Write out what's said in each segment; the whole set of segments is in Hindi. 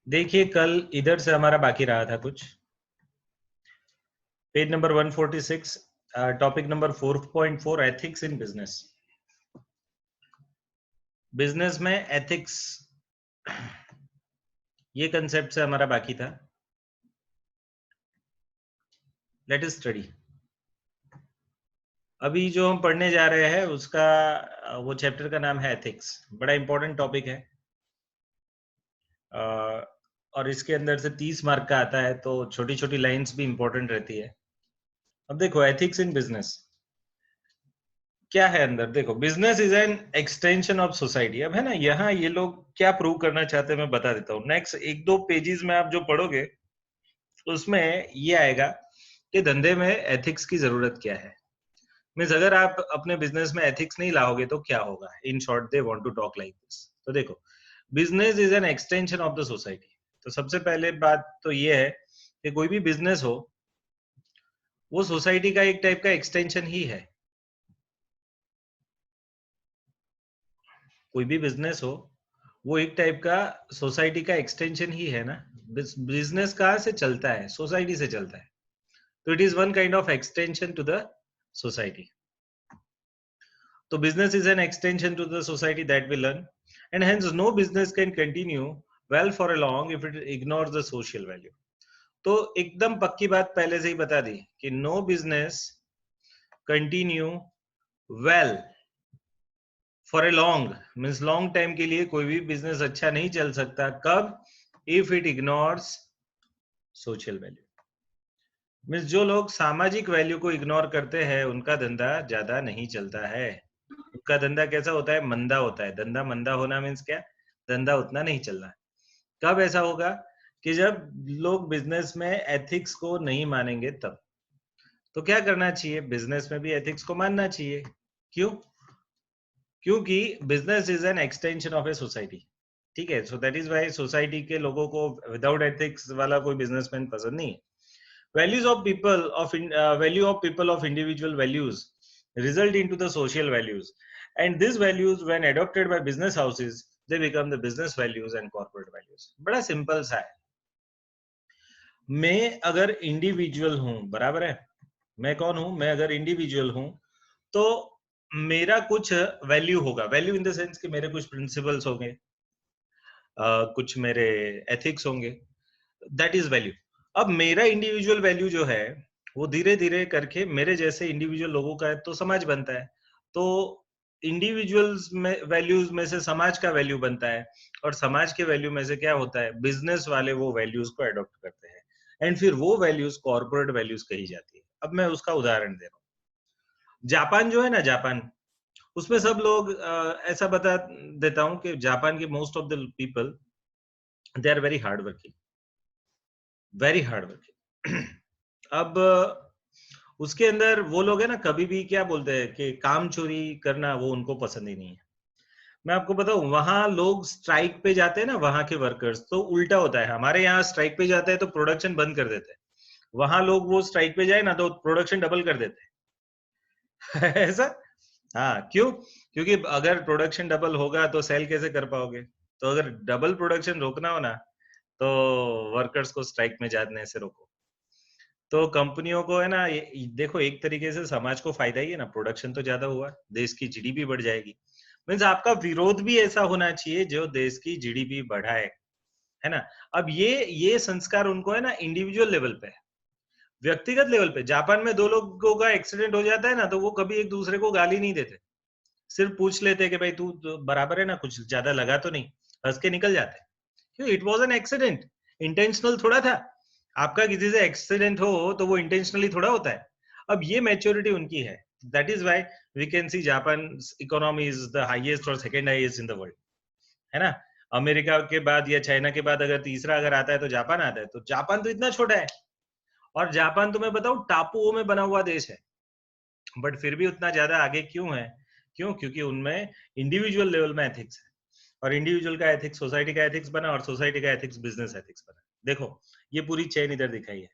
देखिए कल इधर से हमारा बाकी रहा था कुछ page number 146 topic number 4.4 ethics in business. Business में एथिक्स ये कंसेप्ट से हमारा बाकी था। Let us study. अभी जो हम पढ़ने जा रहे हैं उसका वो चैप्टर का नाम है एथिक्स। बड़ा इंपॉर्टेंट टॉपिक है और इसके अंदर से 30 मार्क का आता है, तो छोटी छोटी लाइंस भी इंपॉर्टेंट रहती है। अब देखो एथिक्स इन बिजनेस क्या है अंदर। देखो business is an extension of society. अब है ना, यहाँ ये लोग क्या प्रूव करना चाहते हैं मैं बता देता हूँ। नेक्स्ट एक दो पेजेस में आप जो पढ़ोगे उसमें ये आएगा कि धंधे में एथिक्स की जरूरत क्या है। मीन्स अगर आप अपने बिजनेस में एथिक्स नहीं लाओगे तो क्या होगा। In short they want to talk like this. तो देखो business is an extension of the society. तो सबसे पहले बात तो ये है कि कोई भी बिजनेस हो वो सोसाइटी का एक टाइप का एक्सटेंशन ही है। कोई भी बिजनेस हो वो एक टाइप का सोसाइटी का एक्सटेंशन ही है ना। बिजनेस कहाँ से चलता है? सोसाइटी से चलता है। तो it is one kind of extension to the society. तो business is an extension to the society that we learn, and hence no business can continue well for a long if it ignores the social value. तो एकदम पक्की बात पहले से ही बता दी कि no business continue well for a long means long time के लिए कोई भी बिजनेस अच्छा नहीं चल सकता। कब? if it ignores social value। Means जो लोग सामाजिक वैल्यू को इग्नोर करते हैं उनका धंधा ज्यादा नहीं चलता है। उनका धंधा कैसा होता है? मंदा होता है। धंधा मंदा होना मीन्स क्या? धंधा उतना नहीं चलना है। कब ऐसा होगा? कि जब लोग बिजनेस में एथिक्स को नहीं मानेंगे तब। तो क्या करना चाहिए? बिजनेस में भी एथिक्स को मानना चाहिए। क्यों? क्योंकि business is an extension of a society. ठीक है, so that is why society के लोगों को विदाउट एथिक्स वाला कोई बिजनेसमैन पसंद नहीं है। Values of people value of people of individual values result into the social values, and these values when adopted by business houses they become the business values and corporate values। बड़ा सिंपल सा है। मैं अगर इंडिविजुअल हूं, बराबर है, मैं कौन हूं? मैं अगर इंडिविजुअल हूं तो मेरा कुछ वैल्यू होगा। वैल्यू इन द सेंस कि मेरे कुछ प्रिंसिपल्स होंगे, कुछ मेरे एथिक्स होंगे। That is value. अब मेरा इंडिविजुअल वैल्यू जो है वो धीरे धीरे करके मेरे जैसे इंडिविजुअल लोगों का है तो समाज बनता है। तो इंडिविजुअल्स में वैल्यूज में से समाज का वैल्यू बनता है, और समाज के वैल्यू में से क्या होता है? बिजनेस वाले वो वैल्यूज को अडॉप्ट करते हैं, एंड फिर वो वैल्यूज कॉर्पोरेट वैल्यूज कही जाती है। अब मैं उसका उदाहरण दे रहा हूँ। जापान जो है ना, जापान, उसमें सब लोग ऐसा बता देता हूँ कि जापान के most of the people they are very hard working, very hard working. अब उसके अंदर वो लोग है ना, कभी भी क्या बोलते हैं कि काम चोरी करना वो उनको पसंद ही नहीं है। मैं आपको बताऊं, वहां लोग स्ट्राइक पे जाते हैं ना, वहां के वर्कर्स, तो उल्टा होता है। हमारे यहाँ स्ट्राइक पे जाते हैं तो प्रोडक्शन बंद कर देते हैं, वहां लोग वो स्ट्राइक पे जाए ना तो प्रोडक्शन डबल कर देते हैं। ऐसा? हाँ, क्यों? क्योंकि अगर प्रोडक्शन डबल होगा तो सेल कैसे कर पाओगे? तो अगर डबल प्रोडक्शन रोकना हो ना तो वर्कर्स को स्ट्राइक में जाने से रोको। तो कंपनियों को है ना, देखो एक तरीके से समाज को फायदा ही है ना। प्रोडक्शन तो ज्यादा हुआ, देश की जीडीपी बढ़ जाएगी। मीन्स आपका विरोध भी ऐसा होना चाहिए जो देश की जीडीपी बढ़ाए, है ना। अब ये संस्कार उनको है ना इंडिविजुअल लेवल पे, व्यक्तिगत लेवल पे। जापान में दो लोगों का एक्सीडेंट हो जाता है ना तो वो कभी एक दूसरे को गाली नहीं देते, सिर्फ पूछ लेते कि भाई तू तो बराबर है ना, कुछ ज्यादा लगा तो नहीं, हंस के निकल जाते। क्यों? It was an accident, intentional थोड़ा था। आपका किसी से एक्सीडेंट हो तो वो इंटेंशनली थोड़ा होता है। अब ये मैच्योरिटी उनकी है। That is why we can see Japan economy is the highest और second highest in the world, है ना। अमेरिका के बाद या चाइना के बाद अगर तीसरा अगर आता है तो जापान आता है। तो जापान तो इतना छोटा है, और जापान तो मैं बताऊं टापुओं में बना हुआ देश है, बट फिर भी उतना ज्यादा आगे क्यों है? क्यों? क्योंकि उनमें इंडिविजुअल लेवल में एथिक्स है, और इंडिविजुअल का एथिक्स सोसाइटी का एथिक्स बना, और सोसाइटी का एथिक्स बिजनेस एथिक्स बना। देखो ये पूरी चेन इधर दिखाई है।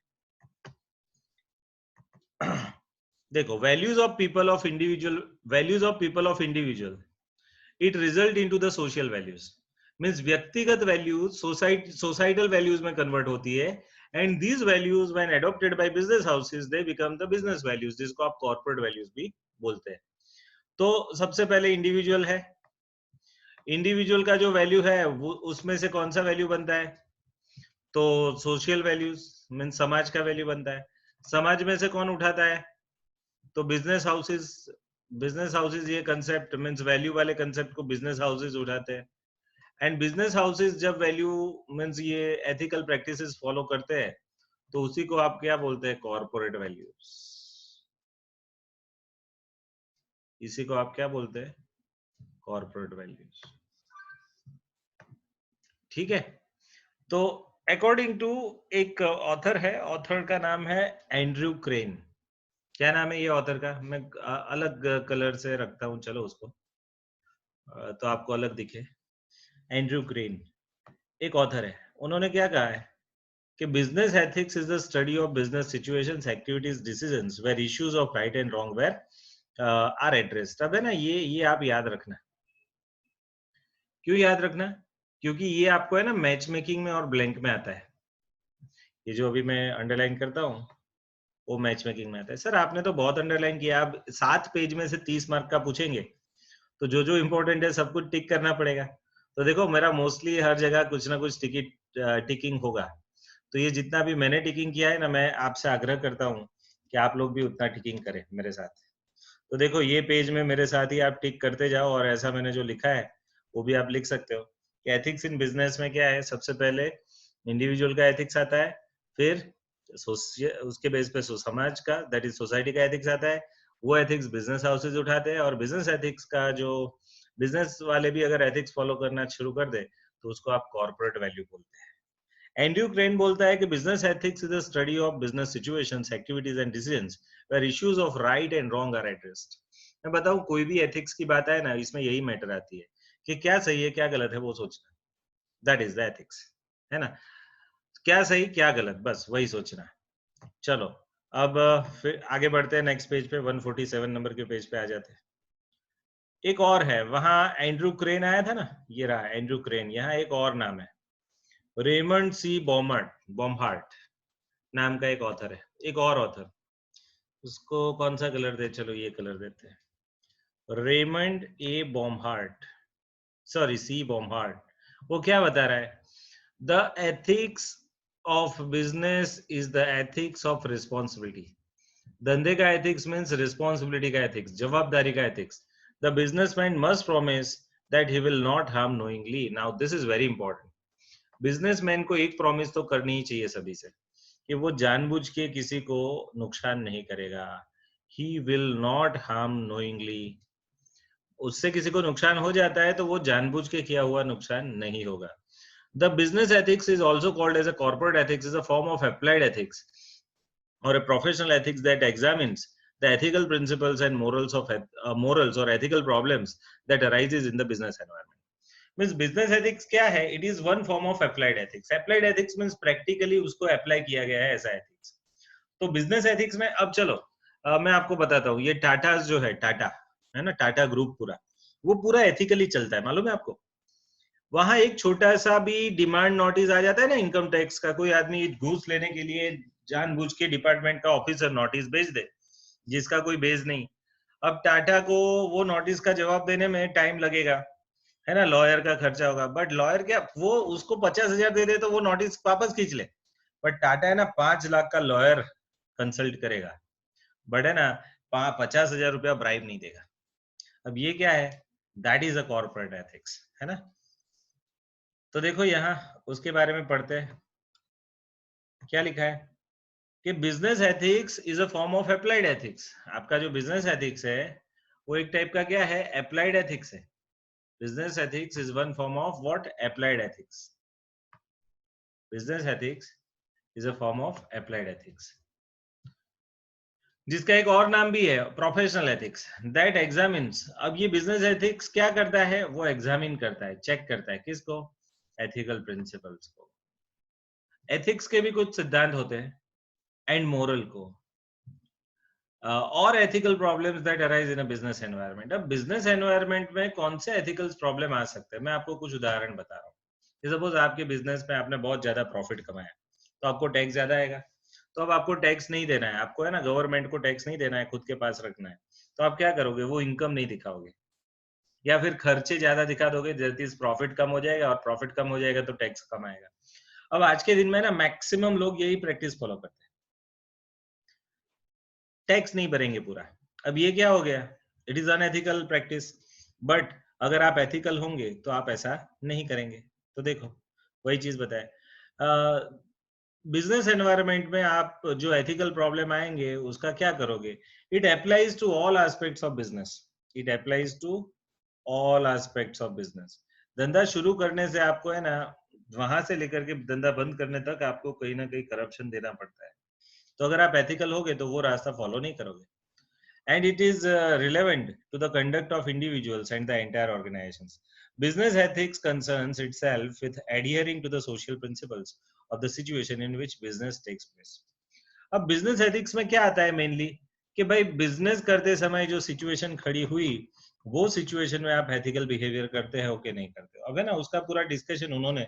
देखो values of people of individual, values of people of individual, it result into the social values. Means व्यक्तिगत वैल्यूज सोसाइटल वैल्यूज में कन्वर्ट होती है, and these values when adopted by business houses they become the business values, जिसको आप कॉर्पोरेट वैल्यूज भी बोलते हैं। तो सबसे पहले इंडिविजुअल है, इंडिविजुअल का जो वैल्यू है वो उसमें से कौन सा वैल्यू बनता है, तो सोशल वैल्यूज मीन्स समाज का वैल्यू बनता है। समाज में से कौन उठाता है, तो बिजनेस हाउसेस। बिजनेस हाउसेस ये कंसेप्ट मीन्स वैल्यू वाले कंसेप्ट को बिजनेस हाउसेस उठाते हैं, एंड बिजनेस हाउसेस जब वैल्यू मीन्स ये एथिकल प्रैक्टिसेस फॉलो करते हैं, तो उसी को आप क्या बोलते हैं, कॉर्पोरेट वैल्यूज। इसी को आप क्या बोलते हैं, कॉर्पोरेट वैल्यूज। ठीक है, तो अकॉर्डिंग टू एक ऑथर है, ऑथर का नाम है एंड्रयू क्रेन। क्या नाम है ये ऑथर का, मैं अलग कलर से रखता हूं, चलो उसको तो आपको अलग दिखे। एंड्रयू क्रेन एक ऑथर है, उन्होंने क्या कहा है कि business ethics is the study of business situations, activities, decisions where issues of right and wrong where are addressed. अब है ना, ये आप याद रखना। क्यों याद रखना, क्योंकि ये आपको है ना मैच मेकिंग में और ब्लैंक में आता है। ये जो अभी मैं अंडरलाइन करता हूँ वो मैच मेकिंग में आता है। सर आपने तो बहुत अंडरलाइन किया, आप 7 पेज में से 30 मार्क का पूछेंगे, तो जो जो इम्पोर्टेंट है सब कुछ टिक करना पड़ेगा। तो देखो मेरा मोस्टली हर जगह कुछ ना कुछ टिकिंग होगा, तो ये जितना भी मैंने टिकिंग किया है ना, मैं आपसे आग्रह करता हूँ कि आप लोग भी उतना टिकिंग करें मेरे साथ। तो देखो ये पेज में मेरे साथ ही आप टिक करते जाओ, और ऐसा मैंने जो लिखा है वो भी आप लिख सकते हो कि एथिक्स इन बिजनेस में क्या है। सबसे पहले इंडिविजुअल का एथिक्स आता है, फिर उसके बेस पे समाज का, दैट इज सोसाइटी का एथिक्स आता है। वो एथिक्स बिजनेस हाउसेज उठाते हैं, और बिजनेस एथिक्स का जो बिजनेस वाले भी अगर एथिक्स फॉलो करना शुरू कर दे तो उसको आप कॉर्पोरेट वैल्यू बोलते हैं। एंड्रयू क्रेन बोलता है कि business ethics is the study of business situations, activities and decisions where issues of right and wrong are addressed. मैं बताऊं, कोई भी एथिक्स की बात है ना, इसमें यही मैटर आती है कि क्या सही है क्या गलत है वो सोचना, दैट इज द एथिक्स, है ना। क्या सही क्या गलत, बस वही सोचना। चलो अब फिर आगे बढ़ते हैं नेक्स्ट पेज पे, 147 नंबर के पेज पे आ जाते हैं। एक और है, वहां एंड्रयू क्रेन आया था ना, ये रहा एंड्रयू क्रेन। यहाँ एक और नाम है, रेमंड सी बॉमहार्ट नाम का एक ऑथर है, एक और ऑथर। उसको कौन सा कलर दे, चलो ये कलर देते हैं, रेमंड ए बॉमहार्ट, सॉरी सी बॉमहार्ट। वो क्या बता रहा है, the ethics of business is the ethics of responsibility. धंधे का एथिक्स मीन्स रिस्पॉन्सिबिलिटी का एथिक्स, जवाबदारी का ethics. The businessman must promise that he will not harm knowingly. Now this is very important. Businessman को एक प्रॉमिस तो करनी ही चाहिए सभी से, कि वो जानबूझ के किसी को नुकसान नहीं करेगा। He will not harm knowingly. उससे किसी को नुकसान हो जाता है तो वो जानबूझ के किया हुआ नुकसान नहीं होगा। The business ethics is also called as a corporate ethics, is a form of applied ethics or a professional ethics that examines the ethical principles and morals or ethical problems that arises in the business environment. Means business ethics क्या है, it is one form of applied ethics. Applied ethics means practically उसको apply किया गया है ऐसा ethics. तो business ethics में अब चलो मैं आपको बताता हूँ, ये टाटा जो है, टाटा है ना, टाटा ग्रुप पूरा, वो पूरा एथिकली चलता है, मालूम है आपको। वहां एक छोटा सा भी डिमांड नोटिस आ जाता है ना इनकम टैक्स का, कोई आदमी घूस लेने के लिए जानबूझ के डिपार्टमेंट का ऑफिसर नोटिस भेज दे जिसका कोई बेस नहीं, अब टाटा को वो नोटिस का जवाब देने में टाइम लगेगा, है ना, लॉयर का खर्चा होगा। बट लॉयर क्या, वो उसको 50,000 दे दे तो वो नोटिस वापस खींच ले। बट टाटा है ना 5 लाख का लॉयर कंसल्ट करेगा, बट है ना 50,000 रुपया ब्राइब नहीं देगा। अब ये क्या है, that is a corporate ethics, है ना। तो देखो यहाँ उसके बारे में पढ़ते हैं, क्या लिखा है कि business ethics is a form of applied ethics. आपका जो बिजनेस एथिक्स है वो एक टाइप का क्या है, अप्लाइड एथिक्स है। Business ethics is one form of what, applied ethics. Business ethics is a form of applied ethics, जिसका एक और नाम भी है प्रोफेशनल एथिक्स, दैट एग्जामिन्स। अब ये बिजनेस एथिक्स क्या करता है, वो एग्जामिन करता है, चेक करता है, किसको, एथिकल प्रिंसिपल्स को। एथिक्स के भी कुछ सिद्धांत होते हैं, एंड मोरल को। और ethical problems that arise in a business environment. अब बिजनेस एनवायरनमेंट में कौन से एथिकल प्रॉब्लम आ सकते हैं, मैं आपको कुछ उदाहरण बता रहा हूँ। सपोज आपके बिजनेस में आपने बहुत ज्यादा प्रॉफिट कमाया, तो आपको टैक्स ज्यादा आएगा। तो अब आपको टैक्स नहीं देना है, आपको है ना गवर्नमेंट को टैक्स नहीं देना है, खुद के पास रखना है। तो आप क्या करोगे, वो इनकम नहीं दिखाओगे, या फिर खर्चे ज्यादा दिखा दोगे, दैट इज प्रॉफिट कम हो जाएगा, और प्रॉफिट कम हो जाएगा तो टैक्स कम आएगा। अब आज के दिन में ना मैक्सिमम लोग यही प्रैक्टिस फॉलो करते हैं, टैक्स नहीं भरेंगे पूरा। अब ये क्या हो गया, it is unethical practice. But अगर आप एथिकल होंगे तो आप ऐसा नहीं करेंगे। तो देखो, वही चीज बताए, बिजनेस एनवायरनमेंट में आप जो एथिकल प्रॉब्लम आएंगे उसका क्या करोगे, it applies to all aspects of business. It applies to all aspects of business. धंधा शुरू करने से आपको है ना, वहां से लेकर के धंधा बंद करने तक आपको कहीं ना कहीं करप्शन देना पड़ता है। तो अगर आप एथिकल होगे तो वो रास्ता फॉलो नहीं करोगे। And it is relevant to the conduct of individuals and the entire organizations. Business ethics concerns itself with adhering to the social principles of the situation in which business takes place. अब बिजनेस एथिक्स में क्या आता है मेनली, कि भाई बिजनेस करते समय जो सिचुएशन खड़ी हुई, वो सिचुएशन में आप एथिकल बिहेवियर करते हो कि नहीं करते हो। अब है ना, उसका पूरा डिस्कशन उन्होंने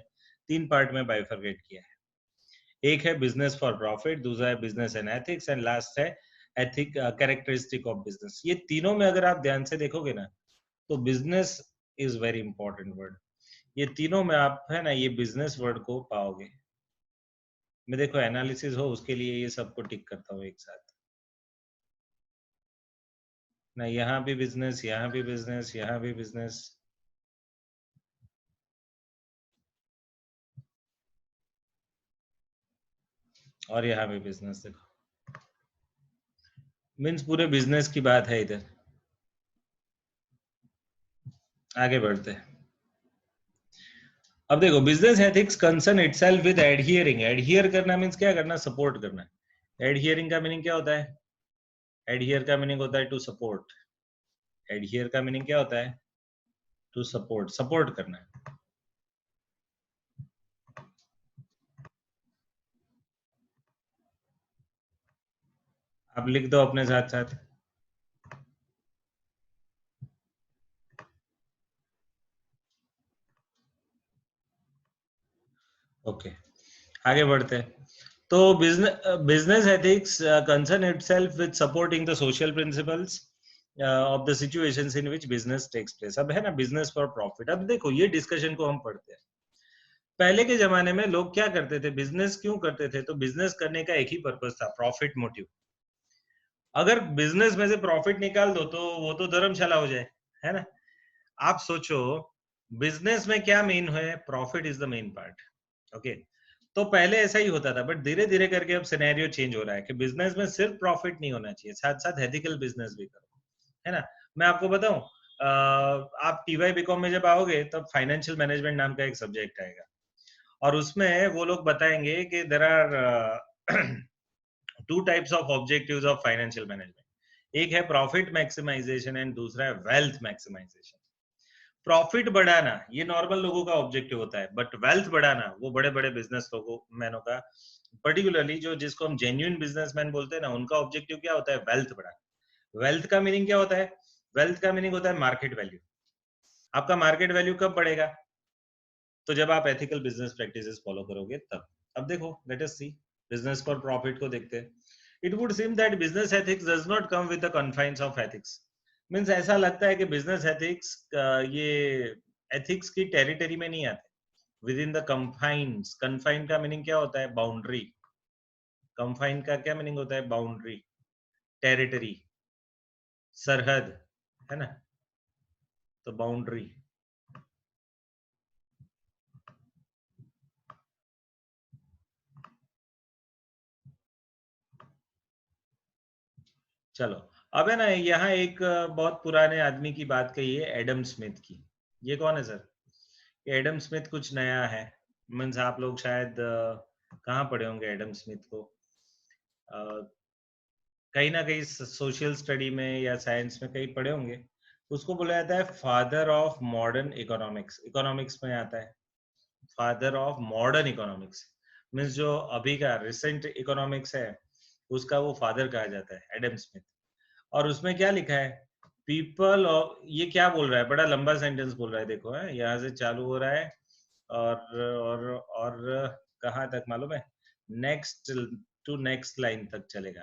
3 पार्ट में बाइफरकेट किया है। एक है बिजनेस फॉर प्रॉफिट, दूसरा है business and ethics, and last है एथिक कैरेक्टरिस्टिक ऑफ बिजनेस। ये तीनों में अगर आप ध्यान से देखोगे ना, तो business is very important word. ये तीनों में आप है ना ये बिजनेस वर्ड को पाओगे। मैं देखो एनालिसिस हो उसके लिए ये सबको टिक करता हूँ एक साथ ना, यहाँ भी बिजनेस, यहाँ भी बिजनेस, यहाँ भी बिजनेस, और यहाँ भी बिजनेस। देखो मीन्स पूरे बिजनेस की बात है इधर। आगे बढ़ते हैं। अब देखो, business ethics concern itself with adhering. Adhere करना मींस क्या करना, सपोर्ट करना। एडहियरिंग का मीनिंग क्या होता है, एडहियर का मीनिंग होता है टू सपोर्ट। एडहियर का मीनिंग क्या होता है, टू सपोर्ट, सपोर्ट करना। आप लिख दो अपने साथ साथ। ओके, आगे बढ़ते हैं। तो business ethics concern itself with supporting the social principles of the situations in which business takes place. अब है ना बिजनेस फॉर प्रॉफिट। अब देखो ये डिस्कशन को हम पढ़ते हैं। पहले के जमाने में लोग क्या करते थे, बिजनेस क्यों करते थे, तो बिजनेस करने का एक ही पर्पस था, प्रॉफिट मोटिव। अगर बिजनेस में से प्रॉफिट निकाल दो तो वो तो धर्मशाला हो जाए, है ना। आप सोचो, बिजनेस में क्या मेन है, profit is the main part. Okay, तो पहले ऐसा ही होता था, बट धीरे धीरे करके अब सिनेरियो चेंज हो रहा है कि बिजनेस में सिर्फ प्रॉफिट नहीं होना चाहिए, साथ साथ एथिकल बिजनेस भी करो, है ना। मैं आपको बताऊं, आप टीवाई बीकॉम में जब आओगे तब फाइनेंशियल मैनेजमेंट नाम का एक सब्जेक्ट आएगा, और उसमें वो लोग बताएंगे कि there are two types of objectives of financial management. एक है प्रॉफिट मैक्सिमाइजेशन एंड दूसरा है वेल्थ मैक्सिमाइजेशन। प्रॉफिट बढ़ाना ये नॉर्मल लोगों का ऑब्जेक्टिव होता है, बट वेल्थ बढ़ाना वो बड़े बड़े बिजनेस लोगों मैनों का, पर्टिकुलरली जो जिसको हम जेन्युइन बिजनेसमैन बोलते हैं ना, उनका ऑब्जेक्टिव क्या होता है, वेल्थ बढ़ाना। वेल्थ का मीनिंग क्या होता है, वेल्थ का मीनिंग होता है मार्केट वैल्यू। आपका मार्केट वैल्यू कब बढ़ेगा, तो जब आप एथिकल बिजनेस प्रैक्टिसेस फॉलो करोगे तब। अब देखो, let us see business for profit को देखते हैं। It would seem that business ethics does not come with the confines of ethics. Means ऐसा लगता है कि बिजनेस एथिक्स ये एथिक्स की टेरिटरी में नहीं आते, within the confines. Confine का मीनिंग क्या होता है, बाउंड्री। कंफाइन का क्या मीनिंग होता है, बाउंड्री, टेरिटरी, सरहद, है ना। तो बाउंड्री। चलो, अब है ना यहाँ एक बहुत पुराने आदमी की बात कही है, एडम स्मिथ की। ये कौन है सर, एडम स्मिथ कुछ नया है। मीन्स आप लोग शायद कहाँ पढ़े होंगे एडम स्मिथ को, कहीं ना कहीं सोशल स्टडी में या साइंस में कहीं पढ़े होंगे। उसको बोला जाता है father of modern economics. Economics में आता है father of modern economics. Means जो अभी का रिसेंट इकोनॉमिक्स है उसका वो फादर कहा जाता है, एडम स्मिथ। और उसमें क्या लिखा है, पीपल ऑफ, ये क्या बोल रहा है, बड़ा लंबा सेंटेंस बोल रहा है, देखो है यहाँ से चालू हो रहा है और कहाँ तक मालूम है, नेक्स्ट टू नेक्स्ट लाइन तक चलेगा,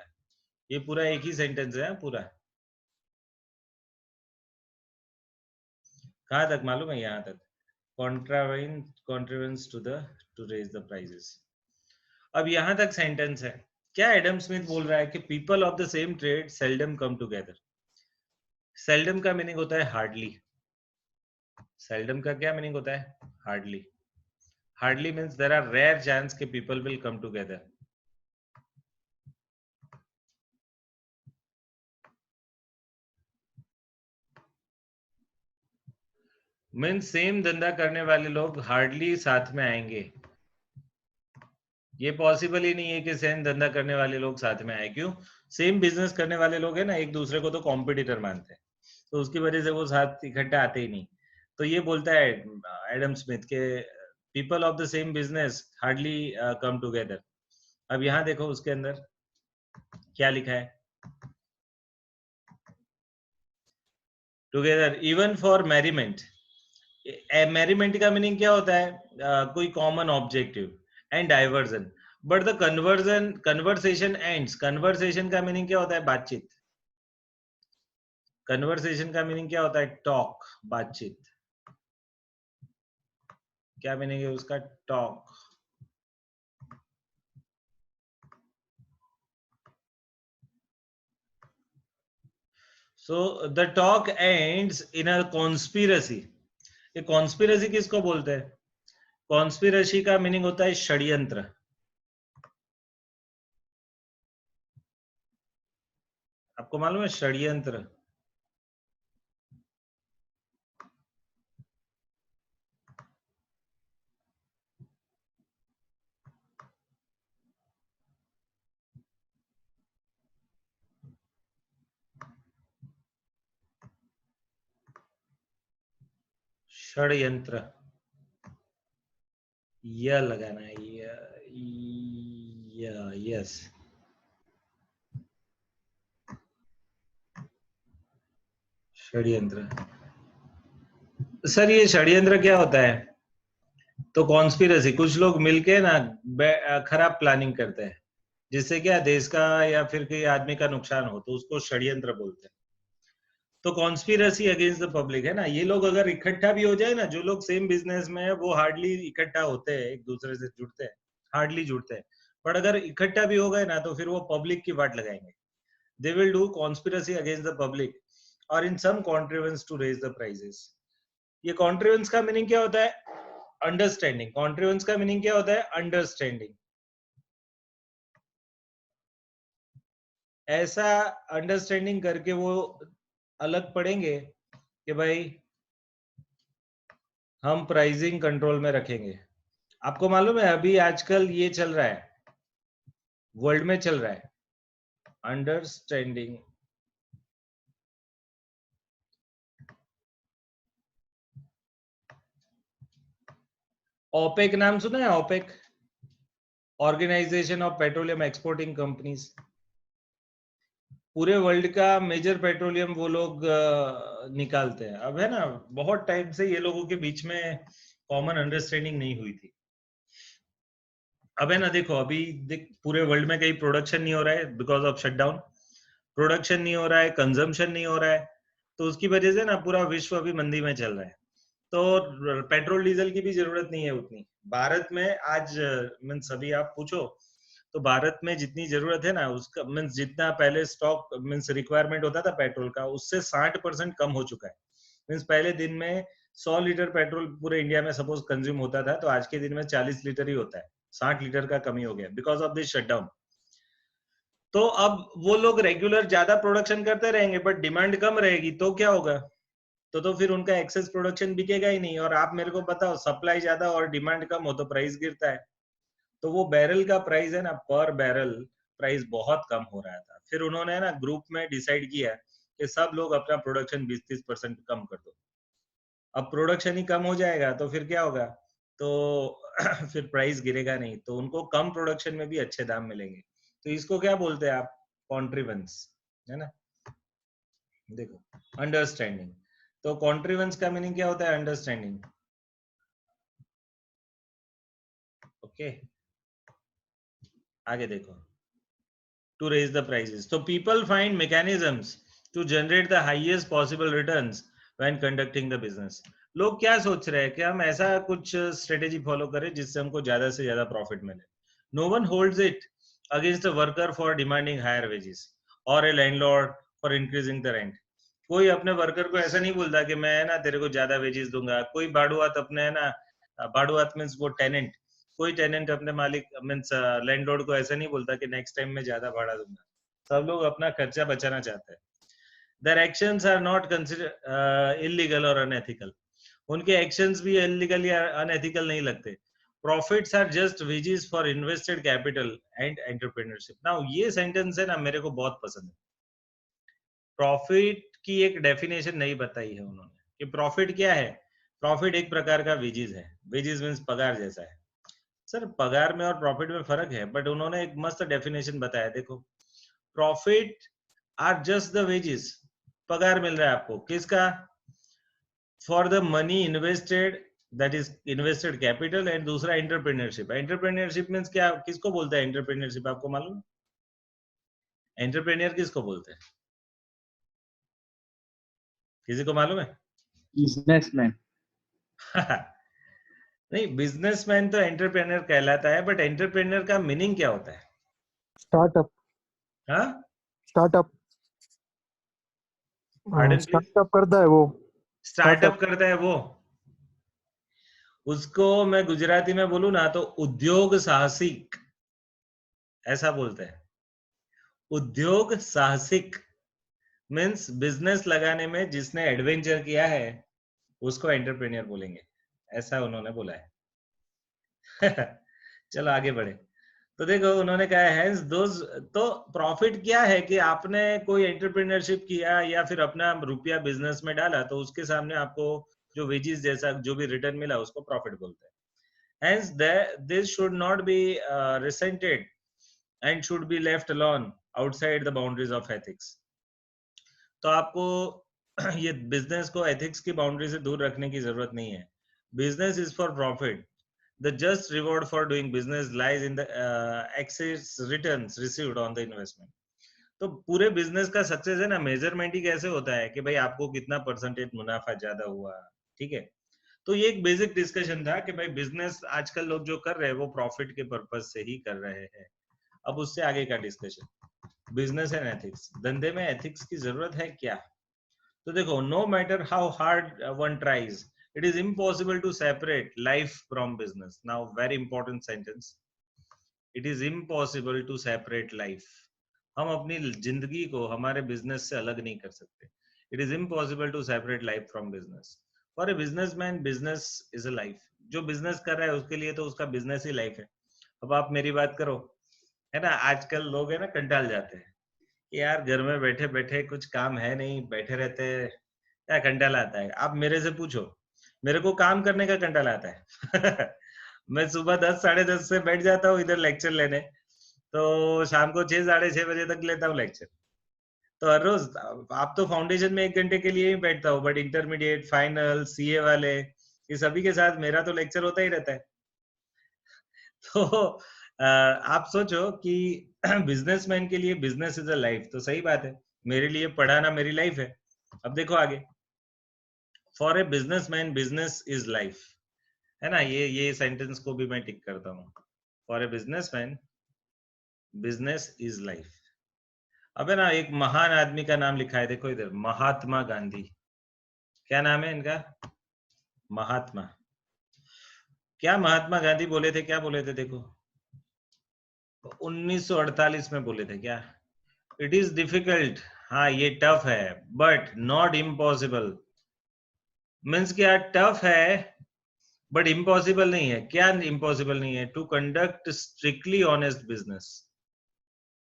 ये पूरा एक ही सेंटेंस है पूरा, कहाँ तक मालूम है, यहाँ तक, contrivance to raise the prices। अब यहाँ तक सेंटेंस है, क्या एडम स्मिथ बोल रहा है कि people of the same trade seldom come together. Seldom का मीनिंग होता है हार्डली, सेल्डम का क्या मीनिंग होता है, hardly, hardly means there are rare chance कि people will come together. Means same धंधा करने वाले लोग हार्डली साथ में आएंगे, ये पॉसिबल ही नहीं है कि सेम धंधा करने वाले लोग साथ में आए, क्यों, सेम बिजनेस करने वाले लोग है ना एक दूसरे को तो कॉम्पिटिटर मानते हैं, तो उसकी वजह से वो साथ इकट्ठा आते ही नहीं। तो ये बोलता है एडम स्मिथ के people of the same business hardly come together. अब यहाँ देखो उसके अंदर क्या लिखा है, together even for merriment. Merriment का मीनिंग क्या होता है, कोई common objective and diversion, but the conversation ends, conversation का मीनिंग क्या होता है, बातचीत, कन्वर्सेशन का मीनिंग क्या होता है, टॉक, बातचीत, क्या मीनिंग है उसका, talk. So the talk ends in a conspiracy. ये कॉन्स्पिरसी किसको बोलते हैं, कॉन्स्पिरसी का मीनिंग होता है षड्यंत्र, आपको मालूम है षड्यंत्र, षड्यंत्र, यह लगाना है, यस, षड्यंत्र। सर ये षड्यंत्र क्या होता है, तो कॉन्स्पिरसी, कुछ लोग मिलके ना खराब प्लानिंग करते हैं जिससे क्या देश का या फिर किसी आदमी का नुकसान हो, तो उसको षड्यंत्र बोलते हैं। तो कॉन्स्पिरसी अगेंस्ट द पब्लिक है ना, ये लोग अगर इकट्ठा भी हो जाए ना, जो लोग सेम बिजनेस में है वो हार्डली इकट्ठा होते हैं, एक दूसरे से जुड़ते हैं, हार्डली जुड़ते हैं, पर अगर इकट्ठा भी हो गए ना तो फिर वो पब्लिक की वाट लगाएंगे, they will do conspiracy against the public और इन सम contrivances to raise the prices. ये कॉन्ट्रीवेंस का मीनिंग क्या होता है, अंडरस्टैंडिंग, कॉन्ट्रीवेंस का मीनिंग क्या होता है, अंडरस्टैंडिंग, ऐसा अंडरस्टैंडिंग करके वो अलग पड़ेंगे कि भाई हम प्राइसिंग कंट्रोल में रखेंगे। आपको मालूम है अभी आजकल ये चल रहा है, वर्ल्ड में चल रहा है, अंडरस्टैंडिंग, ओपेक नाम सुना है, OPEC, organisation of petroleum exporting companies, पूरे वर्ल्ड का मेजर पेट्रोलियम वो लोग निकालते हैं। अब है ना, बहुत टाइम से ये लोगों के बीच में कॉमन अंडरस्टैंडिंग नहीं हुई थी। अब है ना देखो, अभी देख पूरे वर्ल्ड में कहीं प्रोडक्शन नहीं हो रहा है बिकॉज ऑफ शटडाउन, प्रोडक्शन नहीं हो रहा है, कंजम्पशन नहीं हो रहा है, तो उसकी वजह से ना पूरा विश्व अभी मंदी में चल रहा है, तो पेट्रोल डीजल की भी जरूरत नहीं है उतनी। भारत में आज मीन्स अभी आप पूछो तो भारत में जितनी जरूरत है ना उसका मीन्स जितना पहले स्टॉक मीन्स रिक्वायरमेंट होता था पेट्रोल का, उससे 60% कम हो चुका है। मीन्स पहले दिन में 100 लीटर पेट्रोल पूरे इंडिया में सपोज कंज्यूम होता था, तो आज के दिन में 40 लीटर ही होता है, 60 लीटर का कमी हो गया बिकॉज ऑफ दिस शटडाउन। तो अब वो लोग रेगुलर ज्यादा प्रोडक्शन करते रहेंगे बट डिमांड कम रहेगी, तो क्या होगा, तो फिर उनका एक्सेस प्रोडक्शन बिकेगा ही नहीं। और आप मेरे को बताओ, सप्लाई ज्यादा और डिमांड कम हो तो प्राइस गिरता है, तो वो बैरल का प्राइस है ना, पर बैरल प्राइस बहुत कम हो रहा था। फिर उन्होंने ना ग्रुप में डिसाइड किया कि सब लोग अपना प्रोडक्शन 20-30% कम कर दो। अब प्रोडक्शन ही कम हो जाएगा तो फिर क्या होगा, तो फिर प्राइस गिरेगा नहीं, तो उनको कम प्रोडक्शन में भी अच्छे दाम मिलेंगे। तो इसको क्या बोलते हैं आप, कॉन्ट्रीवेंस, है ना। देखो अंडरस्टैंडिंग, तो कॉन्ट्रीवेंस का मीनिंग क्या होता है? अंडरस्टैंडिंग। ओके, आगे देखो, टू रेज द प्राइसेस, तो people find mechanisms to generate the highest possible returns when conducting the business. लोग क्या सोच रहे हैं कि हम ऐसा कुछ स्ट्रेटेजी फॉलो करें जिससे हमको ज्यादा से ज्यादा प्रॉफिट मिले। No one holds it against a worker for demanding higher wages और a landlord for increasing the rent. कोई अपने वर्कर को ऐसा नहीं बोलता कि मैं ना तेरे को ज्यादा वेजेस दूंगा। कोई बाड़ुआत अपने है ना, बाड़ुआत मीन्स वो टेनेंट, कोई टेनेंट अपने मालिक मीन्स लैंडलॉर्ड को ऐसा नहीं बोलता कि नेक्स्ट टाइम मैं ज्यादा भाड़ा दूंगा। सब लोग अपना खर्चा बचाना चाहते हैं। Their actions are not consider illegal और अनएथिकल। उनके एक्शंस भी इलीगल या अनएथिकल नहीं लगते। Profits are just wages for invested capital and entrepreneurship. Now ये सेंटेंस है ना मेरे को बहुत पसंद है। प्रॉफिट की एक डेफिनेशन नहीं बताई है उन्होंने कि प्रॉफिट क्या है। प्रॉफिट एक प्रकार का वेजेस है। वेजेस मीन्स पगार जैसा है। सर पगार में और प्रॉफिट में फर्क है, बट उन्होंने एक मस्त डेफिनेशन बताया। देखो, profit are just the wages, पगार मिल रहा है आपको किसका? For the money invested, that is invested capital, and दूसरा एंटरप्रेन्योरशिप। एंटरप्रेन्योरशिप मीन्स क्या, किसको बोलते हैं एंटरप्रेन्योरशिप? आपको मालूम है एंटरप्रेन्योर किसको बोलते हैं? किसी को मालूम है? बिजनेसमैन। नहीं, बिजनेसमैन तो एंटरप्रेन्योर कहलाता है, बट एंटरप्रेन्योर का मीनिंग क्या होता है? स्टार्टअप। हाँ, स्टार्टअप पार्डन प्लीज। स्टार्टअप करता है वो। स्टार्टअप करता है वो। उसको मैं गुजराती में बोलूं ना तो उद्योग साहसिक ऐसा बोलते हैं। उद्योग साहसिक मीन्स बिजनेस लगाने में जिसने एडवेंचर किया है उसको एंटरप्रेन्योर बोलेंगे, ऐसा उन्होंने बोला है। चलो आगे बढ़े। तो देखो उन्होंने कहा है दोज, तो प्रॉफिट क्या है कि आपने कोई एंटरप्रेन्योरशिप किया या फिर अपना रुपया बिजनेस में डाला तो उसके सामने आपको जो वेजेस जैसा जो भी रिटर्न मिला उसको प्रॉफिट बोलते हैं। Hence, this should not be resented and should be left alone outside the boundaries of ethics. तो आपको ये बिजनेस को एथिक्स की बाउंड्री से दूर रखने की जरूरत नहीं है। Business is for profit. The just reward for doing business lies in the excess returns received on the investment. तो पूरे बिजनेस का सक्सेस है ना, मेजरमेंट ही कैसे होता है कि भाई आपको कितना परसेंटेज मुनाफा ज्यादा हुआ। ठीक है, तो ये एक बेसिक डिस्कशन था कि भाई बिजनेस आजकल लोग जो कर रहे हैं वो प्रॉफिट के पर्पज से ही कर रहे हैं। अब उससे आगे का डिस्कशन, बिजनेस एंड एथिक्स। धंधे में एथिक्स की जरूरत है क्या? तो देखो, no matter how hard one tries, it is impossible to separate life from business. Now very important sentence, it is impossible to separate life. हम अपनी जिंदगी को हमारे बिजनेस से अलग नहीं कर सकते। It is impossible to separate life from business. For a businessman business is a life. जो बिजनेस कर रहा है उसके लिए तो उसका बिजनेस ही लाइफ है। अब आप मेरी बात करो, है ना, आजकल लोग है ना कंटाल जाते हैं कि यार घर में बैठे बैठे कुछ काम है नहीं, बैठे रहते हैं, क्या कंटाल आता है। आप मेरे से पूछो, मेरे को काम करने का कंटाल आता है। मैं सुबह 10 साढ़े 10 से बैठ जाता हूँ इधर लेक्चर लेने, तो शाम को 6 साढ़े 6 बजे तक लेता हूँ लेक्चर। तो हर रोज आप तो फाउंडेशन में 1 घंटे के लिए ही बैठता हूँ, बट इंटरमीडिएट, फाइनल, सीए वाले, ये सभी के साथ मेरा तो लेक्चर होता ही रहता है। तो आप सोचो कि बिजनेसमैन के लिए बिजनेस इज अ लाइफ, तो सही बात है, मेरे लिए पढ़ाना मेरी लाइफ है। अब देखो आगे, for a businessman business is life, है ना, ये सेंटेंस को भी मैं टिक करता हूँ। For a businessman business is life. अब है ना, एक महान आदमी का नाम लिखा है, देखो इधर, महात्मा गांधी। क्या नाम है इनका? महात्मा। क्या महात्मा गांधी बोले थे? क्या बोले थे? देखो 1948 में बोले थे क्या? इट इज डिफिकल्ट, हाँ ये टफ है, बट नॉट इम्पॉसिबल। मीन्स क्या टफ है बट इम्पॉसिबल नहीं है। क्या इम्पॉसिबल नहीं है? To conduct strictly honest business.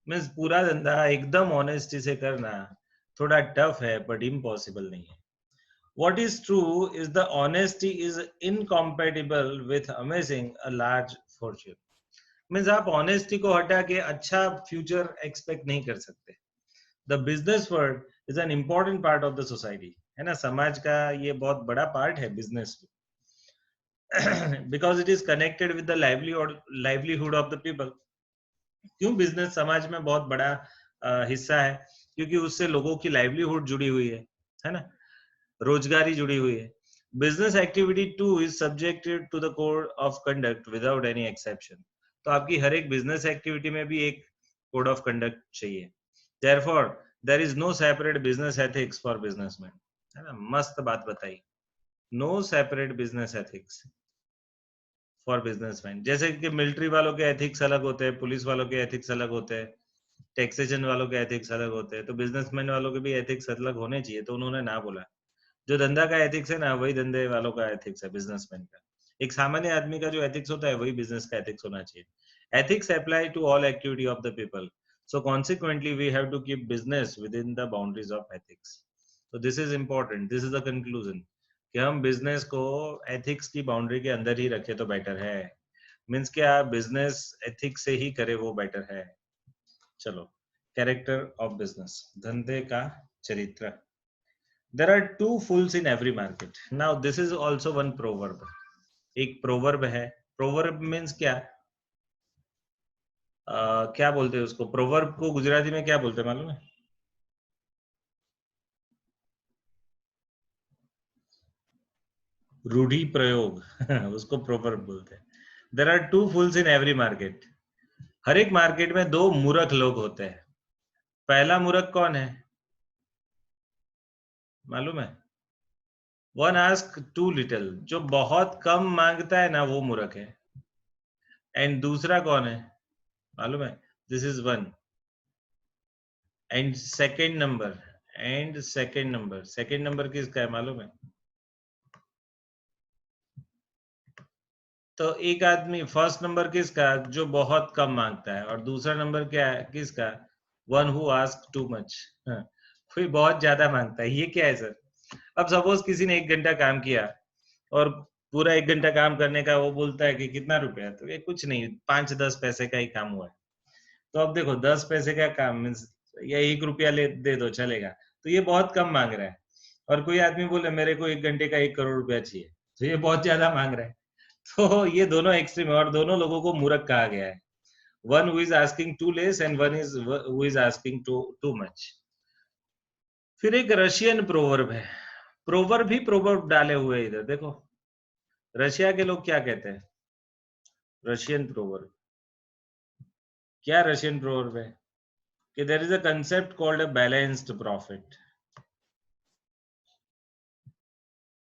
Means पूरा धंधा एकदम ऑनेस्टी से करना थोड़ा टफ है बट इम्पॉसिबल नहीं है। What is true is the honesty is incompatible with amassing a large fortune. Means आप honesty को हटा के अच्छा future expect नहीं कर सकते. The business world is an important part of the society, है ना, समाज का ये बहुत बड़ा पार्ट है business, because it is connected with the livelihood of the people. क्यों बिजनेस समाज में बहुत बड़ा हिस्सा है? क्योंकि उससे लोगों की लाइवलीहुड जुड़ी हुई है ना, रोजगारी जुड़ी हुई है। Business activity too is subjected to the code of conduct without any exception. तो आपकी हर एक बिजनेस एक्टिविटी में भी एक कोड ऑफ कंडक्ट चाहिए। Therefore there is no separate business ethics for businessman, है ना, मस्त बात बताई, no separate business ethics for businessman. जैसे कि मिलिट्री वालों के एथिक्स अलग होते हैं, पुलिस वालों के एथिक्स अलग होते हैं, टैक्सेशन वालों के एथिक्स अलग होते हैं, तो बिजनेसमैन वालों के भी एथिक्स अलग होने चाहिए, तो उन्होंने ना बोला। जो धंधा का एथिक्स है ना, वही धंधे वालों का एथिक्स है, बिजनेसमैन का। एक सामान्य आदमी का जो एथिक्स होता है, वही बिजनेस का एथिक्स होना चाहिए। Ethics apply to all activity of the people, so consequently we have to keep business within the boundaries of ethics. तो this is important, this is the conclusion, कि हम बिजनेस को एथिक्स की बाउंड्री के अंदर ही रखे तो बेटर है। मीन्स क्या, बिजनेस एथिक्स से ही करे वो बेटर है। चलो, कैरेक्टर ऑफ बिजनेस, धंधे का चरित्र। There are two fools in every market. Now this is also one proverb. एक proverb है. Proverb means क्या? क्या बोलते हैं उसको? Proverb को गुजराती में क्या बोलते हैं मालूम है? रूढ़ी प्रयोग उसको proverb बोलते हैं। There are two fools in every market. हर एक मार्केट में दो मूर्ख लोग होते हैं। पहला मूर्ख कौन है मालूम है? One ask too little, जो बहुत कम मांगता है ना, वो मूर्ख है। एंड दूसरा कौन है मालूम है? This is one. And second number किसका है मालूम है? तो एक आदमी, फर्स्ट नंबर किसका? जो बहुत कम मांगता है। और दूसरा नंबर क्या है किसका? One who ask too much, कोई बहुत ज्यादा मांगता है। ये क्या है सर? अब सपोज किसी ने 1 घंटा काम किया और पूरा 1 घंटा काम करने का वो बोलता है कि कितना रुपया, तो ये कुछ नहीं, 5-10 पैसे का ही काम हुआ है। तो अब देखो, 10 पैसे का काम मीन्स या 1 रुपया दे दो चलेगा, तो ये बहुत कम मांग रहा है। और कोई आदमी बोले मेरे को 1 घंटे का 1 करोड़ रुपया चाहिए, तो ये बहुत ज्यादा मांग रहा है। तो ये दोनों एक्सट्रीम है, और दोनों लोगों को मूर्ख कहा गया है। One who is asking too less and one is who is asking too much. फिर एक रशियन प्रोवर्ब है। प्रोवर्ब ही प्रोवर्ब डाले हुए हैं इधर देखो। रशिया के लोग क्या कहते हैं? रशियन प्रोवर्ब क्या? रशियन प्रोवर्ब है कि there is a concept called a balanced profit.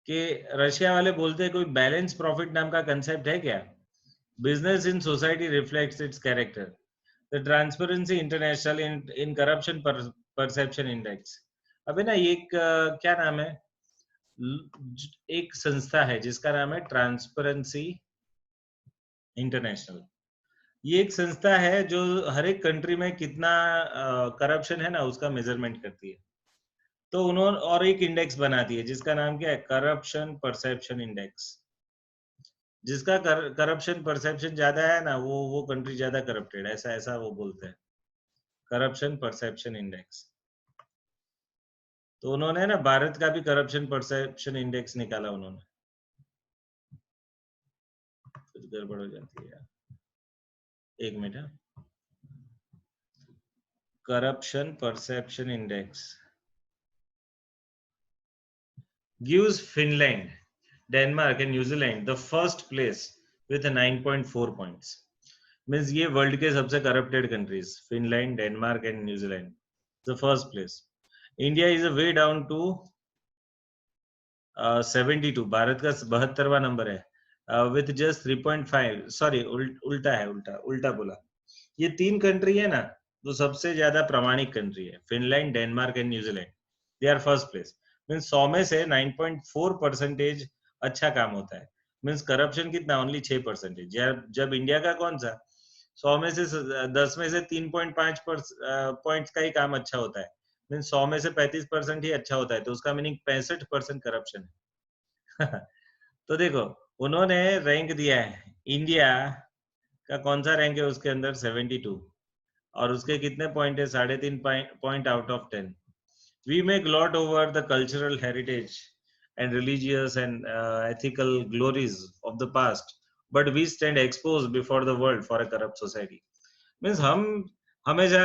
कि रशिया वाले बोलते हैं कोई बैलेंस प्रॉफिट नाम का कंसेप्ट है क्या? Business in society reflects it's character, the transparency international in corruption perception index. अबे ना, ये क्या नाम है? एक संस्था है जिसका नाम है ट्रांसपेरेंसी इंटरनेशनल। ये एक संस्था है जो हर एक कंट्री में कितना करप्शन है ना, उसका मेजरमेंट करती है। तो उन्होंने और एक इंडेक्स बनाती है जिसका नाम क्या है? Corruption perception index. जिसका करप्शन परसेप्शन ज्यादा है ना, वो कंट्री ज्यादा करप्टेड, ऐसा ऐसा वो बोलते हैं। Corruption perception index. तो उन्होंने ना भारत का भी करप्शन परसेप्शन इंडेक्स निकाला उन्होंने। कुछ गड़बड़ हो जाती है यार, एक minute. Corruption perception index gives Finland, Denmark and New Zealand the first place with a 9.4 points. Means ये वर्ल्ड के सबसे corrupted countries, Finland, Denmark and New Zealand, the first place. India is a way down to 72, Bharat का 72वां नंबर है विथ जस्ट 3.5। सॉरी, उल्टा है, उल्टा बोला। ये 3 कंट्री है ना, तो सबसे ज्यादा प्रामाणिक कंट्री है Finland, Denmark and New Zealand. They are first place. Means 100 में से 9.4% अच्छा काम होता है। मीन्स करप्शन कितना? ओनली 6%। जब इंडिया का कौन सा 100 में से 10 में से 3.5 पॉइंट्स का ही काम अच्छा होता है। मीन्स 100 में से 35% ही अच्छा होता है, तो उसका मीनिंग 65% करप्शन है। तो देखो, उन्होंने रैंक दिया है, इंडिया का कौन सा रैंक है उसके अंदर? 72। और उसके कितने पॉइंट है? 3.5 point out of 10। We may gloat over the cultural heritage and religious and ethical glories of the past, but we stand exposed before the world for a corrupt society. Means हम हमेशा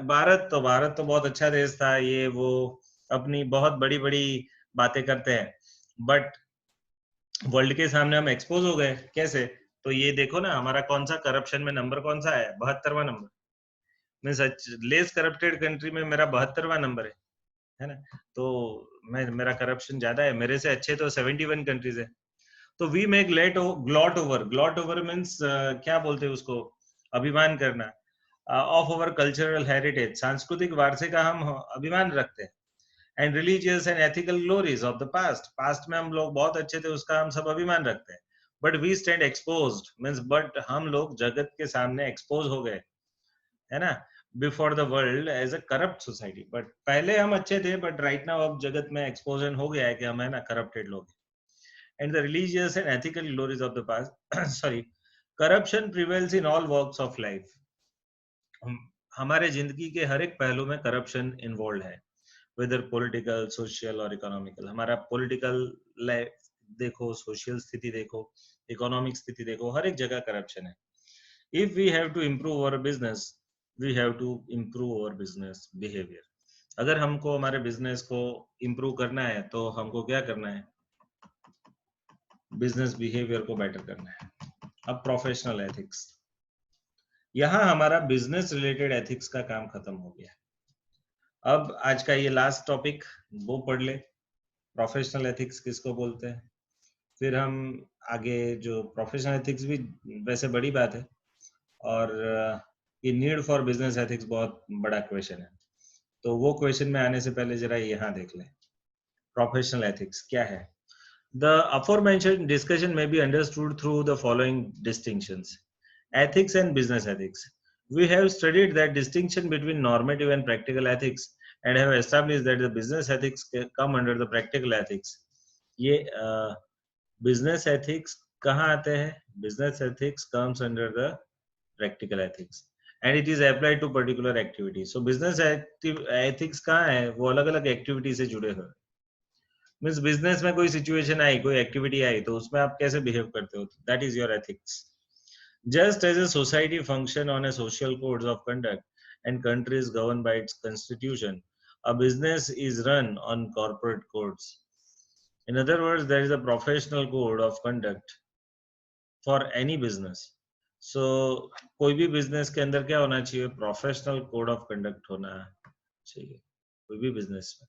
भारत तो बहुत अच्छा देश था, ये वो अपनी बहुत बड़ी बड़ी बातें करते हैं, बट वर्ल्ड के सामने हम एक्सपोज हो गए कैसे? तो ये देखो ना, हमारा कौन सा करप्शन में नंबर कौन सा है? 72वां number. Means less corrupted country में मेरा 72वां नंबर है ना? तो मेरा करप्शन ज्यादा है, मेरे से अच्छे तो 71 कंट्रीज है। तो वी मेक ग्लॉट ओवर मीन्स क्या बोलते हैं उसको? अभिमान करना ऑफ ओवर कल्चरल हेरिटेज, सांस्कृतिक वारसे का हम अभिमान रखते हैं। And religious and ethical glories of the past में हम लोग बहुत अच्छे थे, उसका हम सब अभिमान रखते हैं। But we stand exposed means but हम लोग जगत के सामने एक्सपोज हो गए, है ना, before the world as a corrupt society. But पहले हम अच्छे थे, बट राइट नाउ अब जगत में एक्सपोजन हो गया है कि हम है ना करप्टेड लोग। And the religious and ethical glories of the past sorry, corruption prevails in all walks of life. हमारे जिंदगी के हर एक पहलू में करप्शन इन्वॉल्व है, वेदर पॉलिटिकल, सोशल और इकोनॉमिकल। हमारा पॉलिटिकल लाइफ देखो, सोशल स्थिति देखो, इकोनॉमिक स्थिति देखो, हर एक जगह करप्शन है। If we have to improve our business, we have to improve our business behaviour. अगर हमको हमारे बिजनेस को इम्प्रूव करना है तो हमको क्या करना है? बिजनेस बिहेवियर को बेटर करना है। अब प्रोफेशनल एथिक्स, यहाँ हमारा बिजनेस रिलेटेड एथिक्स का काम खत्म हो गया। अब आज का ये लास्ट टॉपिक वो पढ़ ले, प्रोफेशनल एथिक्स किसको बोलते हैं। फिर हम आगे, जो प्रोफेशनल एथिक्स भी वैसे बड़ी बात है, और ये नीड फॉर बिजनेस एथिक्स बहुत बड़ा क्वेश्चन है। तो वो क्वेश्चन में आने से पहले जरा यहाँ देख लें, प्रोफेशनल एथिक्स क्या है। The aforementioned discussion may be understood through the following distinctions. Ethics and business ethics. We have studied that distinction between normative and practical ethics and have established that the business ethics come under the practical ethics. ये business ethics कहाँ आते हैं? Business ethics comes under the practical ethics and it is applied to particular activity. So business ethics कहाँ है? वो अलग-अलग activity से जुड़े हुए। मीन्स बिजनेस में कोई सिचुएशन आई, कोई एक्टिविटी आई, तो उसमें आप कैसे बिहेव करते हो, that is your ethics. Just as a society function on a social codes of conduct and country is govern by its constitution, a business is run on corporate codes. In other words, there is a professional code of conduct for any business. So कोई भी बिजनेस के अंदर क्या होना चाहिए? प्रोफेशनल कोड ऑफ कंडक्ट होना चाहिए। कोई भी बिजनेस में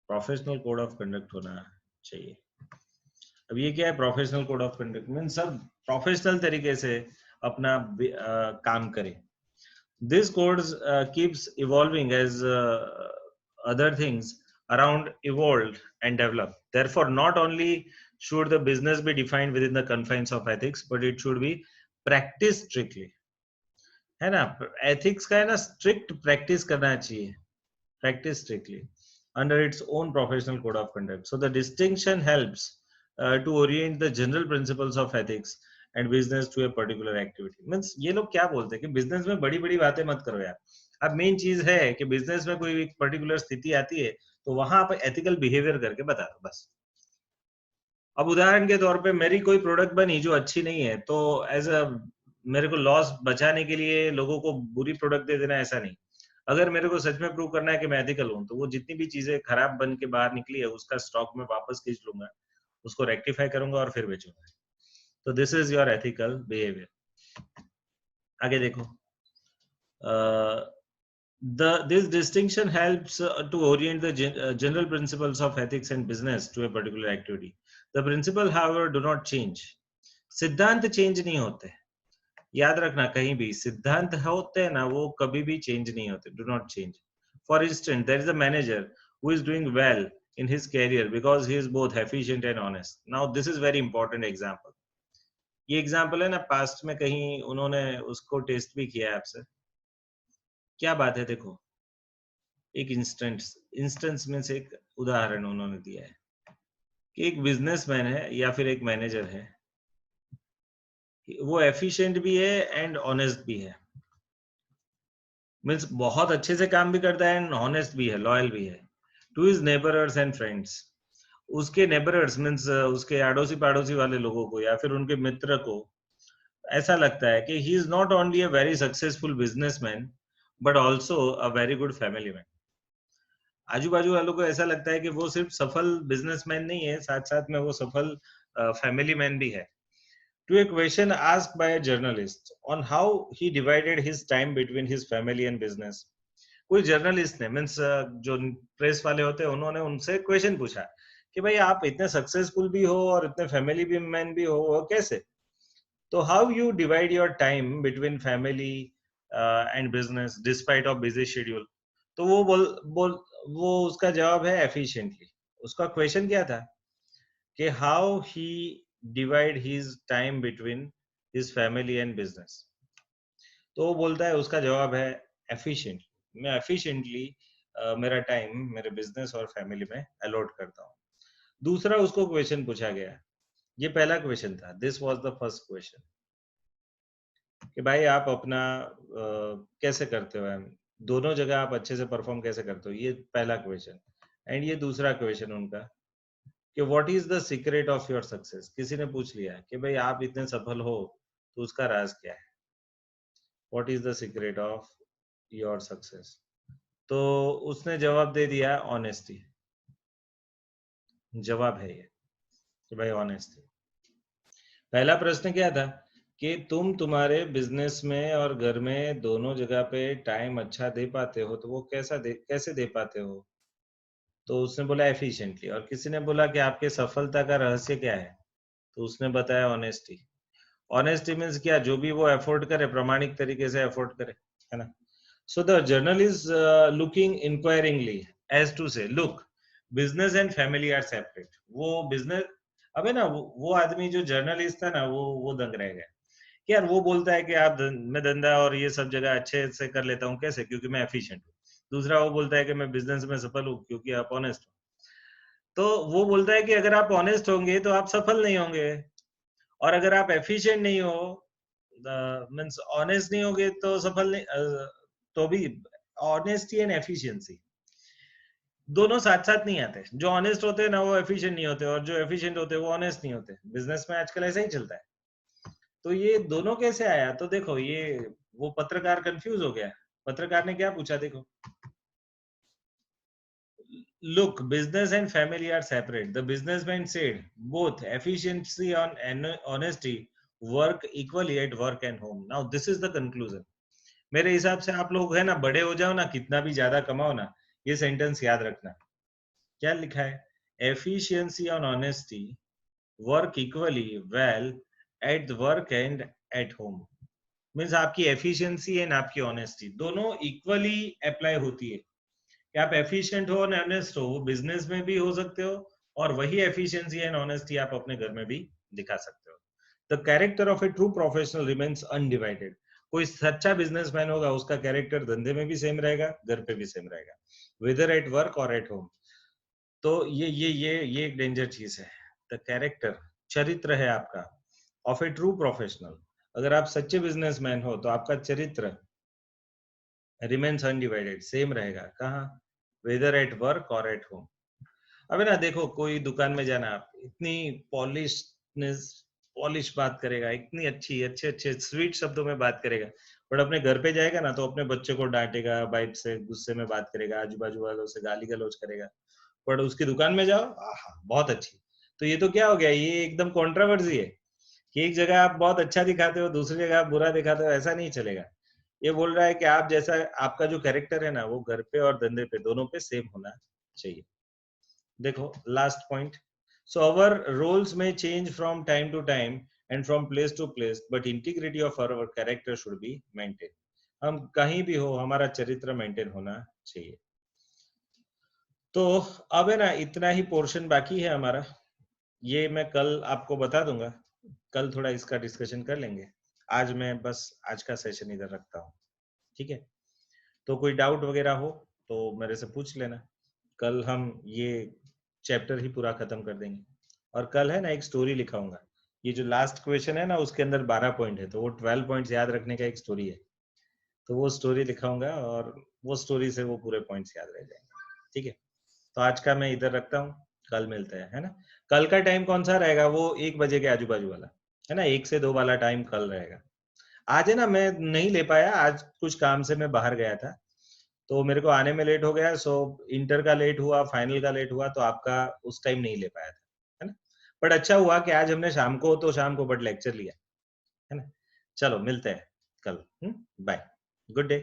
प्रोफेशनल कोड ऑफ कंडक्ट होना चाहिए। अब ये क्या है professional code of conduct? Mean सब प्रोफेशनल तरीके से अपना काम करें। This codes keeps evolving as other things around evolved and develop. Therefore, not only should the business be defined within the confines of ethics, but it should be practiced strictly, है ना? एथिक्स का है ना, स्ट्रिक्ट प्रैक्टिस करना चाहिए, practice strictly under its own professional code of conduct. So the distinction helps to orient the general principles of ethics and business to a particular activity. Means ये लोग क्या बोलते हैं कि बिजनेस में बड़ी बड़ी बातें मत करो यार। अब मेन चीज है कि बिजनेस में कोई पर्टिकुलर स्थिति आती है तो वहां आप एथिकल बिहेवियर करके बता दो बस। अब उदाहरण के तौर पे मेरी कोई प्रोडक्ट बनी जो अच्छी नहीं है, तो एज अ मेरे को लॉस बचाने के लिए लोगों को बुरी प्रोडक्ट दे देना, ऐसा नहीं। अगर मेरे को सच में प्रूव करना है कि मैं एथिकल हूं, तो वो जितनी भी चीजें खराब बन के बाहर निकली है उसका स्टॉक में वापस खींच लूंगा, उसको रेक्टिफाई करूंगा और फिर बेचूंगा। तो this is your ethical behaviour. आगे देखो, this distinction helps to orient the general principles of ethics and business to a particular activity. The principle, however, do not change. सिद्धांत चेंज नहीं होते, याद रखना, कहीं भी सिद्धांत होते हैं ना, वो कभी भी चेंज नहीं होते, do not change. For instance, there is a manager who is doing well in his career because he is both efficient and honest. Now this is very important example. ये एग्जाम्पल है ना, पास्ट में कहीं उन्होंने उसको टेस्ट भी किया है आपसे। क्या बात है, देखो एक इंस्टेंस में से एक उदाहरण उन्होंने दिया है कि एक बिजनेसमैन है या फिर एक मैनेजर है, वो एफिशिएंट भी है एंड ऑनेस्ट भी है। मीन्स बहुत अच्छे से काम भी करता है एंड ऑनेस्ट भी है, लॉयल भी है। टू हिज नेबरर्स एंड फ्रेंड्स, उसके नेबरर्स मीन्स उसके अड़ोसी पड़ोसी वाले लोगों को या फिर उनके मित्र को ऐसा लगता है कि he is not only a very successful businessman but also a very good family man. आजू बाजू वालों को ऐसा लगता है कि वो सिर्फ सफल बिजनेसमैन नहीं है, साथ साथ में वो सफल फैमिली मैन भी है। To a question asked by a journalist on how he divided his time between his family and business, कोई जर्नलिस्ट ने मीन्स जो प्रेस वाले होते हैं उन्होंने उनसे क्वेश्चन पूछा कि भाई आप इतने सक्सेसफुल भी हो और इतने फैमिली भी मैन भी हो, वो कैसे? तो how you divide your time between family and business despite of busy schedule? तो वो उसका जवाब है एफिशिएंटली। उसका क्वेश्चन क्या था कि how he divide his time between his family and business. तो वो बोलता है, उसका जवाब है एफिशिएंटली। मैं एफिशिएंटली मेरा टाइम मेरे बिजनेस और फैमिली में अलॉट करता हूँ। दूसरा उसको क्वेश्चन पूछा गया, ये पहला क्वेश्चन था, this was the first question, कि भाई आप अपना कैसे करते हो, दोनों जगह आप अच्छे से परफॉर्म कैसे करते हो, ये पहला क्वेश्चन। एंड ये दूसरा क्वेश्चन उनका कि what is the secret of your success. किसी ने पूछ लिया कि भाई आप इतने सफल हो तो उसका राज क्या है, what is the secret of your success. तो उसने जवाब दे दिया ऑनेस्टी। जवाब है ये कि भाई ऑनेस्टी। पहला प्रश्न क्या था कि तुम तुम्हारे बिजनेस में और घर में दोनों जगह पे टाइम अच्छा दे पाते हो, तो वो कैसे दे पाते हो? तो उसने बोला एफिशिएंटली। और किसी ने बोला कि आपके सफलता का रहस्य क्या है, तो उसने बताया ऑनेस्टी। ऑनेस्टी मीन्स क्या, जो भी वो एफोर्ड करे प्रामाणिक तरीके से एफोर्ड करे, है ना। So the journal is looking inquiringly as to say look business and family are separate. वो बिजनेस, अबे ना वो आदमी जो जर्नलिस्ट था ना, वो दंग रह गया कि यार वो बोलता है कि मैं धंधा और ये सब जगह अच्छे से कर लेता हूँ, कैसे? क्योंकि मैं एफिशिएंट हूँ। दूसरा वो बोलता है कि मैं बिजनेस में सफल हूँ क्योंकि आप ऑनेस्ट हो। तो वो बोलता है कि अगर आप ऑनेस्ट होंगे तो आप सफल नहीं होंगे, और अगर आप एफिशिएंट नहीं हो मीन्स ऑनेस्ट नहीं होगे तो सफल नहीं तो भी ऑनेस्टी एंड एफिशिएंसी दोनों साथ साथ नहीं आते। जो ऑनेस्ट होते हैं ना वो एफिशिएंट नहीं होते, और जो एफिशिएंट होते हैं वो ऑनेस्ट नहीं होते। बिजनेस में आजकल ऐसा ही चलता है। तो ये दोनों कैसे आया? तो देखो, ये वो पत्रकार कंफ्यूज हो गया। पत्रकार ने क्या पूछा, देखो, look, business and family are separate. The businessman said both efficiency and honesty work equally at work and home. Now this is the conclusion. मेरे हिसाब से आप लोग है ना, बड़े हो जाओ ना, कितना भी ज्यादा कमाओ ना, ये सेंटेंस याद रखना। क्या लिखा है? एफिशिएंसी और honesty work equally well at work and at home. Means आपकी एफिशिएंसी एंड आपकी ऑनेस्टी दोनों इक्वली अप्लाई होती है। कि आप एफिशिएंट हो और ऑनेस्ट हो, वो बिजनेस में भी हो सकते हो, और वही एफिशिएंसी एंड ऑनेस्टी आप अपने घर में भी दिखा सकते हो। The character of A true professional remains undivided. कोई सच्चा बिजनेसमैन होगा, उसका कैरेक्टर धंधे में भी सेम रहेगा, घर पे भी सेम रहेगा, वेदर एट वर्क और एट होम। तो ये एक डेंजर चीज है। द कैरेक्टर, चरित्र है आपका, ऑफ ए ट्रू प्रोफेशनल। अगर आप सच्चे बिजनेसमैन हो तो आपका चरित्र रिमेन्स अनडिवाइडेड, सेम रहेगा। कहाँ? वेदर एट वर्क और एट होम। अबे ना देखो, कोई दुकान में जाना, आप इतनी पॉलिश बात करेगा, इतनी अच्छी अच्छे अच्छे स्वीट शब्दों में बात करेगा, बट अपने घर पे जाएगा ना तो अपने बच्चे को डांटेगा, वाइफ से गुस्से में बात करेगा, आजू बाजू वालों से गाली गलौज करेगा। बट उसकी दुकान में जाओ, आहा बहुत अच्छी। तो ये तो क्या हो गया, ये एकदम कॉन्ट्रोवर्सी है कि एक जगह आप बहुत अच्छा दिखाते हो, दूसरी जगह आप बुरा दिखाते हो। ऐसा नहीं चलेगा। ये बोल रहा है कि आप जैसा, आपका जो कैरेक्टर है ना, वो घर पे और धंधे पे दोनों पे सेम होना चाहिए। देखो last point, so our roles में change from time to time and from place to place, but integrity of our character should be maintain. हम कहीं भी हो, हमारा चरित्र मेंटेन होना चाहिए। तो अब है ना, इतना ही पोर्शन बाकी है हमारा, ये मैं कल आपको बता दूंगा। कल थोड़ा इसका डिस्कशन कर लेंगे। आज मैं बस आज का सेशन इधर रखता हूँ, ठीक है? तो कोई डाउट वगैरह हो तो मेरे से पूछ लेना। कल हम ये चैप्टर ही पूरा खत्म कर देंगे। और कल है ना, एक स्टोरी लिखाऊंगा। ये जो लास्ट क्वेश्चन है ना, उसके अंदर 12 पॉइंट है, तो वो 12 पॉइंट्स याद रखने का एक स्टोरी है। तो वो स्टोरी लिखाऊंगा और वो स्टोरी से वो पूरे पॉइंट्स याद रह जाएंगे, ठीक है? तो आज का मैं इधर रखता हूँ, कल मिलते हैं, है ना। कल का टाइम कौन सा रहेगा? वो 1 बजे के आजू बाजू वाला, है ना। 1 से 2 वाला टाइम कल रहेगा। आज है ना, मैं नहीं ले पाया, आज कुछ काम से मैं बाहर गया था, तो मेरे को आने में लेट हो गया। सो इंटर का लेट हुआ, फाइनल का लेट हुआ, तो आपका उस टाइम नहीं ले पाया था, है ना। बट अच्छा हुआ कि आज हमने शाम को बट लेक्चर लिया, है ना। चलो मिलते हैं कल। Bye, good day.